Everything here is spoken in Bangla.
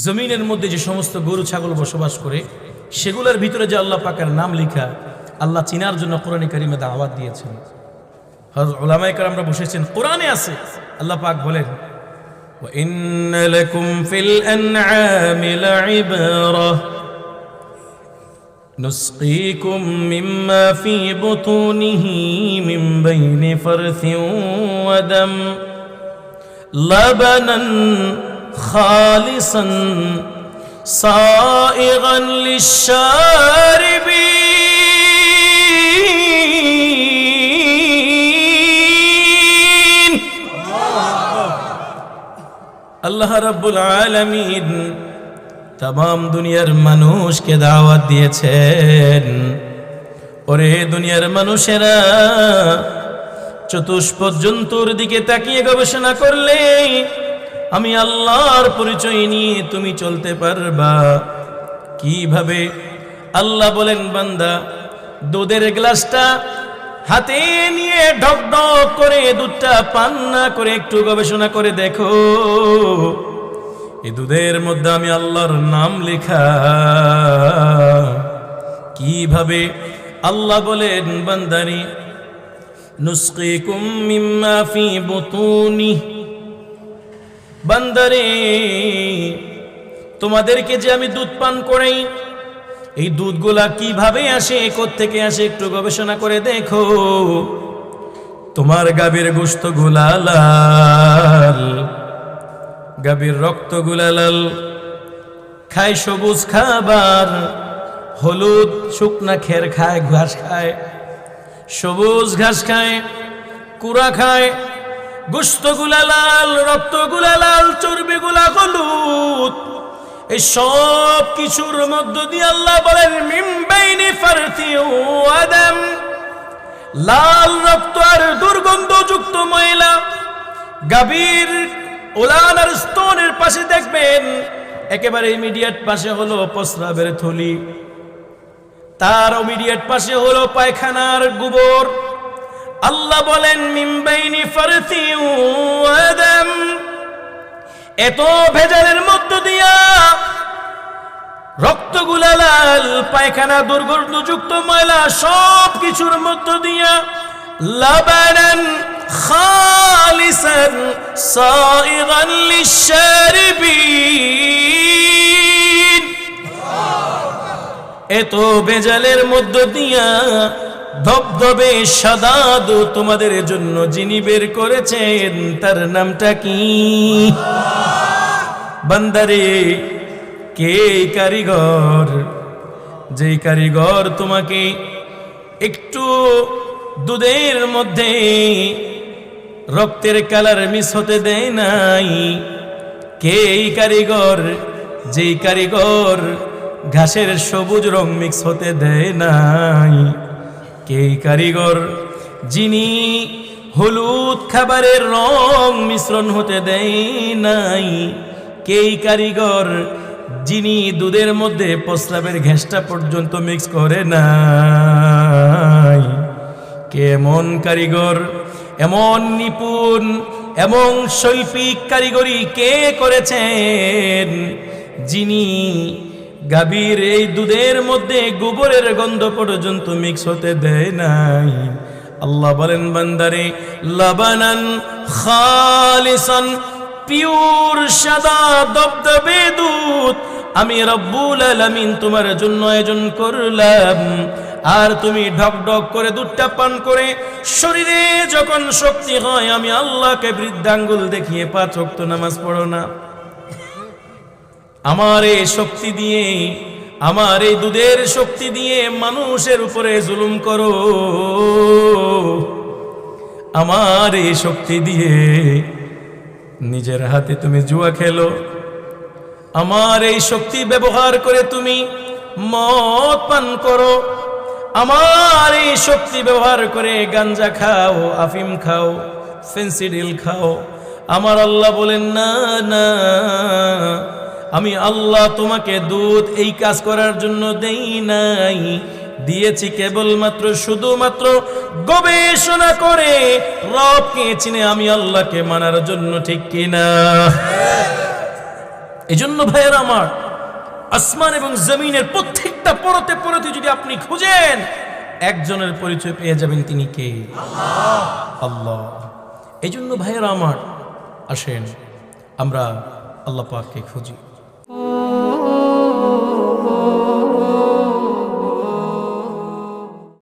জমিনের মধ্যে যে সমস্ত গরু ছাগল বসবাস করে সেগুলোর ভিতরে যে আল্লাহ পাকের নাম লেখা, আল্লাহ চিনার জন্য কোরআনে কারিমে দাওয়াত দিয়েছেন। হযরত উলামায়ে কেরামরা বসেছেন, কোরআনে আছে আল্লাহ পাক বলেন, ওয়া ইন্না লাকুম ফিল আনআমি লাইবরা নুসকিকুম মিম্মা ফি বুতুনিহি মিন বাইনি ফারথিন ওয়া দাম লাবানান খালিসান সাইগান লিশ-শারিবিন। আল্লাহ রাব্বুল আলামিন তামাম দুনিয়ার মানুষকে দাওয়াত দিয়েছেন, ওরে দুনিয়ার মানুষেরা, চতুষ্পদ জন্তুর দিকে তাকিয়ে গবেষণা করলে আমি আল্লাহর পরিচয় নিয়ে তুমি চলতে পারবা। কিভাবে? আল্লাহ বলেন, বান্দা দুধের গ্লাসটা হাতে নিয়ে ঢক ঢক করে দুধটা পান না করে একটু গবেষণা করে দেখো, এই দুধের মধ্যে আমি আল্লাহর নাম লেখা। কিভাবে? আল্লাহ বলেন, বান্দানি নুসকিকুম মিম্মা ফি বুতুনি, বান্দারে তোমাদেরকে যে আমি দুধ পান করাই, এই দুধগুলা কিভাবে আসে, কোত্থেকে আসে একটু গবেষণা করে দেখো। তোমার গাভীর গোশতগুলা লাল, গাভীর রক্তগুলা লাল, খায় সবুজ খাবার, হলুদ শুকনা খের খায়, ঘাস খায়, সবুজ ঘাস খায়, কুড়া খায়, গোশতগুলা লাল, রক্তগুলা লাল, চর্বিগুলা হলুদ। এই সব কিছুর মধ্য দিয়ে আল্লাহ বলেন, মিন বাইনি ফারথি ওয়া দাম, লাল রক্ত আর দুর্গন্ধযুক্ত ময়লা। গাভীর ওলান আর স্তনের পাশে দেখবেন একেবারে ইমিডিয়েট পাশে হলো প্রস্রাবের থলি, তার ইমিডিয়েট পাশে হলো পায়খানার গোবর। আল্লাহ বলেন, মিন বাইনি ফারথি ওয়া দাম, এত ভেজালের মধ্য দিয়া রক্তগুলা লাল, পায়খানা দুর্গন্ধযুক্ত ময়লা, সব কিছুর মধ্য দিয়া লাবানান খালিসান সাইগান লিশ-শারিবিন, এত ভেজালের মধ্য দিয়া ধবধবে সাদা দুধ তোমাদের জন্য যিনি বের করেছেন তার নামটা কি? বান্দারে, কে কারিগর? যেই কারিগর তোমাকে একটু দুধের মধ্যে রক্তের কালার মিস হতে দেয় নাই। কে এই কারিগর? যেই কারিগর ঘাসের সবুজ রং মিক্স হতে দেয় নাই। কে কারিগর? যিনি হলুদ খাবারের রং মিশ্রণ হতে দেয় নাই। কে কারিগর? যিনি দুধের মধ্যে প্রস্রাবের ঘেঁষটা পর্যন্ত মিক্স করে নাই। কে এমন কারিগর, এমন নিপুণ, এমন শৈল্পিক কারিগরি কে করেছেন, যিনি গাভীর এই দুধের মধ্যে গোবরের গন্ধ পর্যন্ত মিক্স হতে দেয় নাই। আল্লাহ বলেন, বান্দারে লাবানান খালিসান, পিওর সাদা দবদবে দুধ আমি রব্বুল আলামিন তোমার জন্য আয়োজন করলাম। আর তুমি ঢক ঢক করে দুধটা পান করে শরীরে যখন শক্তি হয়, আমি আল্লাহকে বৃদ্ধাঙ্গুল দেখিয়ে 5 ওয়াক্ত নামাজ পড়ো না। আমার এই শক্তি দিয়ে, আমার এই দুধের শক্তি দিয়ে মানুষের উপরে জুলুম করো। আমার এই শক্তি দিয়ে নিজের হাতে তুমি জুয়া খেলো। আমার এই শক্তি ব্যবহার করে তুমি মদ পান করো। আমার এই শক্তি ব্যবহার করে গাঞ্জা খাও, আফিম খাও, ফেন্সিডিল খাও। আমার আল্লাহ বলেন, না না, আমি আল্লাহ তোমাকে দুধ এই কাজ করার জন্য দেই নাই, দিয়েছি কেবলমাত্র শুধুমাত্র গবেষণা করে রবকে চিনে আমি আল্লাহকে মানার জন্য, ঠিক কিনা? এজন্য ভাইয়েরা আমার, আসমান এবং জমিনের প্রত্যেকটা পরতে পরতে যদি আপনি খুঁজেন, একজনের পরিচয় পেয়ে যাবেন, তিনি কে? আল্লাহ। এই জন্য ভাইয়েরা আমার, আসেন আমরা আল্লাহ পাককে খুঁজি।